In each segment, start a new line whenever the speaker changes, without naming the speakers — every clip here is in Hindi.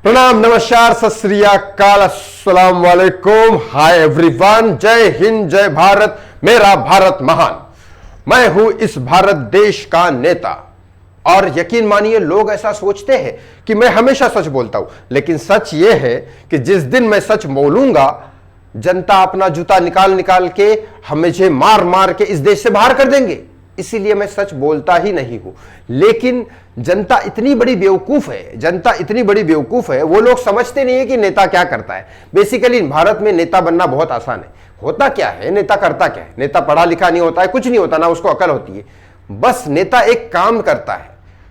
प्रणाम, नमस्कार, सत श्री अकाल, अस्सलाम वालेकुम, हाय एवरीवन, जय हिंद, जय भारत, मेरा भारत महान। मैं हूं इस भारत देश का नेता। और यकीन मानिए, लोग ऐसा सोचते हैं कि मैं हमेशा सच बोलता हूं, लेकिन सच यह है कि जिस दिन मैं सच बोलूंगा, जनता अपना जूता निकाल निकाल के मुझे मार मार के इस देश से बाहर कर देंगे। इसीलिए मैं सच बोलता ही नहीं हूं। लेकिन जनता इतनी बड़ी बेवकूफ है, जनता इतनी बड़ी बेवकूफ है, वो लोग समझते नहीं है कि नेता क्या करता है। बेसिकली भारत में नेता बनना बहुत आसान है। होता क्या है, नेता करता क्या है? नेता पढ़ा लिखा नहीं होता है, कुछ नहीं होता, ना उसको अकल होती है। बस नेता एक काम करता है,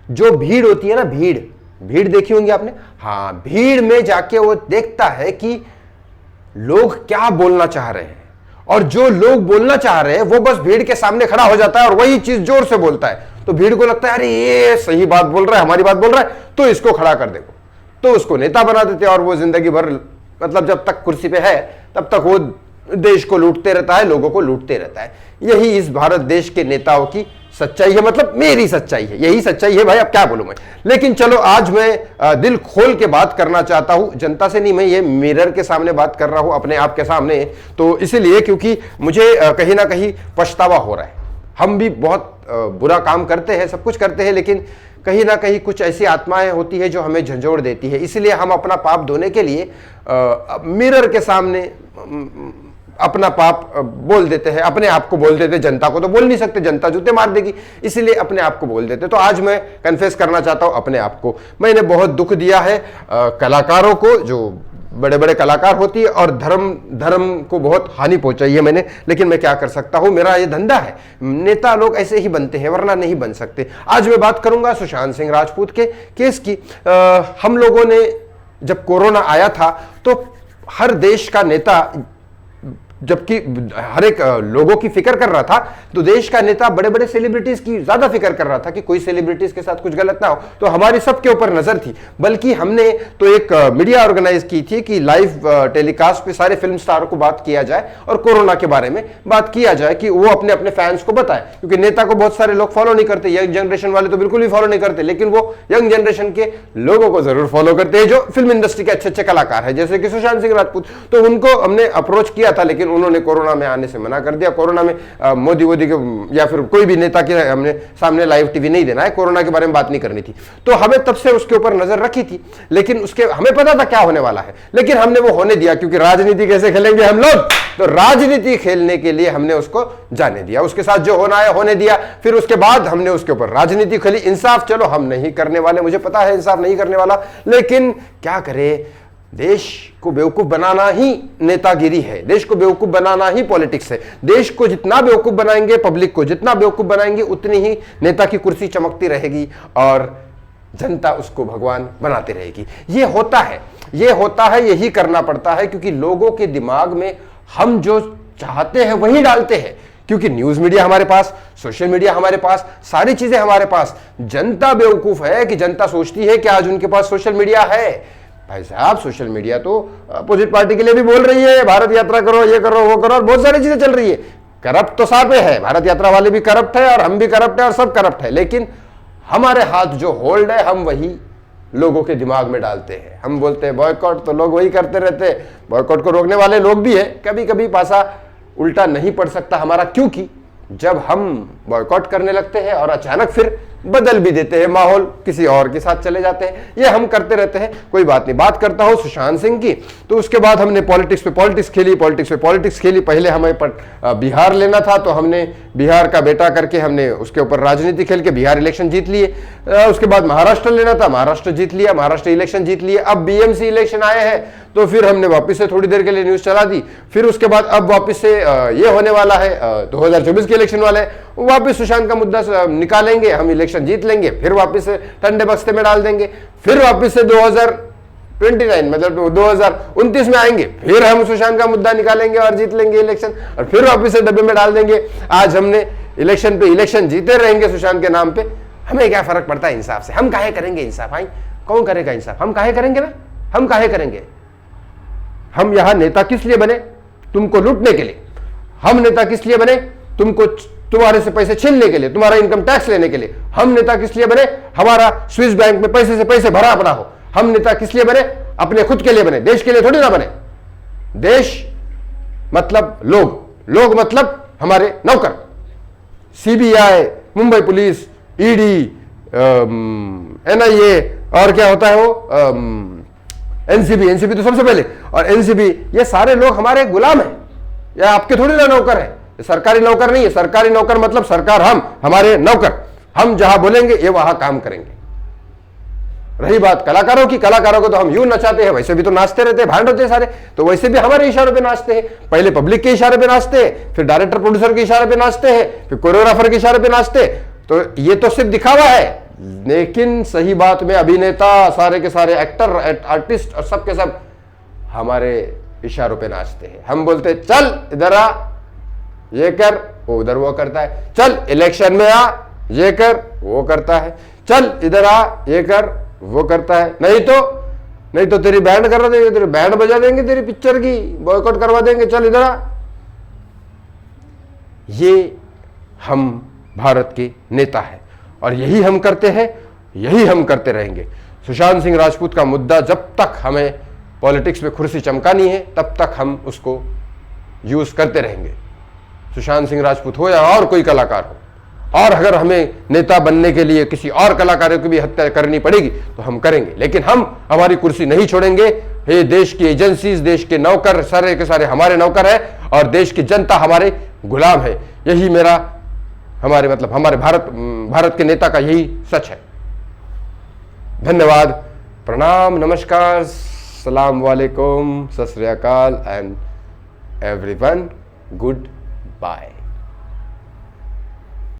जो भीड़ होती है ना, भीड़ देखी होंगी आपने। हाँ, भीड़ में जाके वो देखता है कि लोग क्या बोलना चाह रहे हैं, और जो लोग बोलना चाह रहे हैं वो बस भीड़ के सामने खड़ा हो जाता है और वही चीज जोर से बोलता है। तो भीड़ को लगता है अरे ये सही बात बोल रहा है, हमारी बात बोल रहा है, तो इसको खड़ा कर देखो। तो उसको नेता बना देते हैं और वो जिंदगी भर, मतलब जब तक कुर्सी पे है तब तक वो देश को लूटते रहता है, लोगों को लूटते रहता है। यही इस भारत देश के नेताओं की सच्चाई है, मतलब मेरी सच्चाई है, यही सच्चाई है भाई, अब क्या बोलूं मैं। लेकिन चलो, आज मैं दिल खोल के बात करना चाहता हूं, जनता से नहीं, मैं ये मिरर के सामने बात कर रहा हूं, अपने आप के सामने। तो इसीलिए क्योंकि मुझे कहीं ना कहीं पछतावा हो रहा है। हम भी बहुत बुरा काम करते हैं, सब कुछ करते हैं, लेकिन कहीं ना कहीं कुछ ऐसी आत्माएं होती है जो हमें झंझोड़ देती है। इसलिए हम अपना पाप धोने के लिए मिरर के सामने अपना पाप बोल देते हैं, अपने आप को बोल देते हैं। जनता को तो बोल नहीं सकते, जनता जूते मार देगी, इसलिए अपने आप को बोल देते। तो आज मैं कन्फेस करना चाहता हूं अपने आप को, मैंने बहुत दुख दिया है कलाकारों को, जो बड़े बड़े कलाकार होती है, और धर्म को बहुत हानि पहुंचाई है मैंने। लेकिन मैं क्या कर सकता हूं, मेरा ये धंधा है। नेता लोग ऐसे ही बनते हैं, वरना नहीं बन सकते। आज मैं बात करूंगा सुशांत सिंह राजपूत के केस की। हम लोगों ने जब कोरोना आया था तो हर देश का नेता, जबकि हर एक लोगों की फिक्र कर रहा था, तो देश का नेता बड़े बड़े सेलिब्रिटीज की ज्यादा फिक्र कर रहा था कि कोई सेलिब्रिटीज के साथ कुछ गलत ना हो। तो हमारी सबके ऊपर नजर थी। बल्कि हमने तो एक मीडिया ऑर्गेनाइज की थी कि लाइव टेलीकास्ट पे सारे फिल्म स्टारों को बात किया जाए और कोरोना के बारे में बात किया जाए, कि वो अपने अपने फैंस को बताए। क्योंकि नेता को बहुत सारे लोग फॉलो नहीं करते, यंग जनरेशन वाले तो बिल्कुल भी फॉलो नहीं करते, लेकिन वो यंग जनरेशन के लोगों को जरूर फॉलो करते हैं, जो फिल्म इंडस्ट्री के अच्छे अच्छे कलाकार हैं, जैसे कि सुशांत सिंह राजपूत। तो उनको हमने अप्रोच किया था, लेकिन उन्होंने कोरोना में आने से मना कर दिया। कोरोना में मोदी के या फिर कोई भी नेता के हमने सामने लाइव टीवी नहीं देना है, कोरोना के बारे में बात नहीं करनी थी। तो हमें तब से उसके ऊपर नजर रखी थी, लेकिन उसके हमें पता था क्या होने वाला है, लेकिन हमने वो होने दिया। क्योंकि राजनीति कैसे खेलेंगे हम लोग, तो राजनीति खेलने के लिए हमने उसको जाने दिया, उसके साथ जो होना है होने दिया। फिर उसके बाद हमने उसके ऊपर राजनीति खेली। इंसाफ चलो हम नहीं करने वाले, मुझे पता है इंसाफ नहीं करने वाला, लेकिन क्या करें, देश को बेवकूफ बनाना ही नेतागिरी है, देश को बेवकूफ बनाना ही पॉलिटिक्स है। देश को जितना बेवकूफ बनाएंगे, पब्लिक को जितना बेवकूफ बनाएंगे, उतनी ही नेता की कुर्सी चमकती रहेगी और जनता उसको भगवान बनाती रहेगी। ये होता है, यही करना पड़ता है, क्योंकि लोगों के दिमाग में हम जो चाहते हैं वही डालते हैं। क्योंकि न्यूज मीडिया हमारे पास, सोशल मीडिया हमारे पास, सारी चीजें हमारे पास। जनता बेवकूफ है कि जनता सोचती है कि आज उनके पास सोशल मीडिया है। भाई साहब, सोशल मीडिया तो अपोजिट पार्टी के लिए भी बोल रही है, भारत यात्रा करो, ये करो, वो करो, और बहुत सारी चीजें चल रही है। करप्ट तो साथ में है, भारत यात्रा वाले भी करप्ट है और हम भी करप्ट है और सब करप्ट है। लेकिन हमारे हाथ जो होल्ड है, हम वही लोगों के दिमाग में डालते हैं। हम बोलते हैं बॉयकॉट, तो लोग वही करते रहते हैं। बॉयकॉट को रोकने वाले लोग भी है, कभी कभी पासा उल्टा नहीं पड़ सकता हमारा, क्योंकि जब हम बॉयकॉट करने लगते हैं और अचानक फिर बदल भी देते हैं माहौल, किसी और के साथ चले जाते हैं, ये हम करते रहते हैं। कोई बात नहीं, बात करता हूं सुशांत सिंह की। तो उसके बाद हमने पॉलिटिक्स पे पॉलिटिक्स खेली। पहले हमें बिहार लेना था, तो हमने बिहार का बेटा करके हमने उसके ऊपर राजनीति खेल के बिहार इलेक्शन जीत लिए। उसके बाद महाराष्ट्र लेना था, महाराष्ट्र जीत लिया, महाराष्ट्र इलेक्शन जीत लिए। अब बीएमसी इलेक्शन आए हैं, तो फिर हमने वापस से थोड़ी देर के लिए न्यूज चला दी। फिर उसके बाद अब वापस से ये होने वाला है, 2024 के इलेक्शन वाले, वापस सुशांत का मुद्दा निकालेंगे, हम इलेक्शन जीत लेंगे, फिर वापस से ठंडे बस्ते में डाल देंगे। फिर वापस से 2029 मतलब 2029 में आएंगे, फिर हम सुशांत का मुद्दा निकालेंगे और जीत लेंगे इलेक्शन, और फिर वापस से डब्बे में डाल देंगे। आज हमने इलेक्शन पे इलेक्शन जीते रहेंगे सुशांत के नाम पे। हमें क्या फर्क पड़ता है इंसाफ से? हम काहे करेंगे इंसाफ? भाई कौन करेगा इंसाफ? हम काहे करेंगे ना, हम काहे करेंगे? हम यहां नेता किस लिए बने? तुमको लूटने के लिए। हम नेता किस लिए बने? तुमको तुम्हारे से पैसे छीनने के लिए, तुम्हारा इनकम टैक्स लेने के लिए। हम नेता किस लिए बने? हमारा स्विस बैंक में पैसे से पैसे भरा अपना हो। हम नेता किस लिए बने? अपने खुद के लिए बने, देश के लिए थोड़ी ना बने। देश मतलब लोग, लोग मतलब हमारे नौकर। CBI, Mumbai police, ED, NIA और क्या होता है वो एनसीबी, एनसीबी तो सबसे पहले, और एनसीबी, ये सारे लोग हमारे गुलाम हैं, या आपके थोड़ी ना नौकर है। सरकारी नौकर नहीं है। सरकारी नौकर मतलब सरकार, हम हमारे नौकर, हम जहां बोलेंगे ये वहां काम करेंगे। रही बात कलाकारों की, कलाकारों को तो हम यूं नचाते हैं, वैसे भी तो नाचते रहते हैं, भांड होते हैं सारे, तो वैसे भी हमारे इशारों पे नाचते हैं। पहले पब्लिक के इशारे पे नाचते हैं, फिर डायरेक्टर प्रोड्यूसर के इशारे पे नाचते हैं, फिर कोरियोग्राफर के इशारे पे नाचते हैं। तो ये तो सिर्फ दिखावा है, लेकिन सही बात में अभिनेता, सारे के सारे एक्टर, आर्टिस्ट और सब के सब हमारे इशारों पे नाचते हैं। हम बोलते हैं चल इधर आ, ये कर, वो उधर वो करता है। चल इलेक्शन में आ, ये कर, वो करता है। चल इधर आ, ये कर, वो करता है। नहीं तो तेरी बैंड करा देंगे, तेरी बैंड बजा देंगे, तेरी पिक्चर की बॉयकॉट करवा देंगे, चल इधर आ। ये हम भारत के नेता हैं और यही हम करते हैं, यही हम करते रहेंगे। सुशांत सिंह राजपूत का मुद्दा जब तक हमें पॉलिटिक्स में कुर्सी चमकानी है तब तक हम उसको यूज करते रहेंगे। सुशांत सिंह राजपूत हो या और कोई कलाकार हो, और अगर हमें नेता बनने के लिए किसी और कलाकारों की भी हत्या करनी पड़ेगी तो हम करेंगे, लेकिन हम हमारी कुर्सी नहीं छोड़ेंगे। ये देश की एजेंसीज, देश के नौकर, सारे के सारे हमारे नौकर हैं और देश की जनता हमारे गुलाम है। यही मेरा, हमारे मतलब हमारे भारत के नेता का यही सच है। धन्यवाद, प्रणाम, नमस्कार, सलाम वालेकुम, सत श्री अकाल एंड एवरीवन, गुड बाय।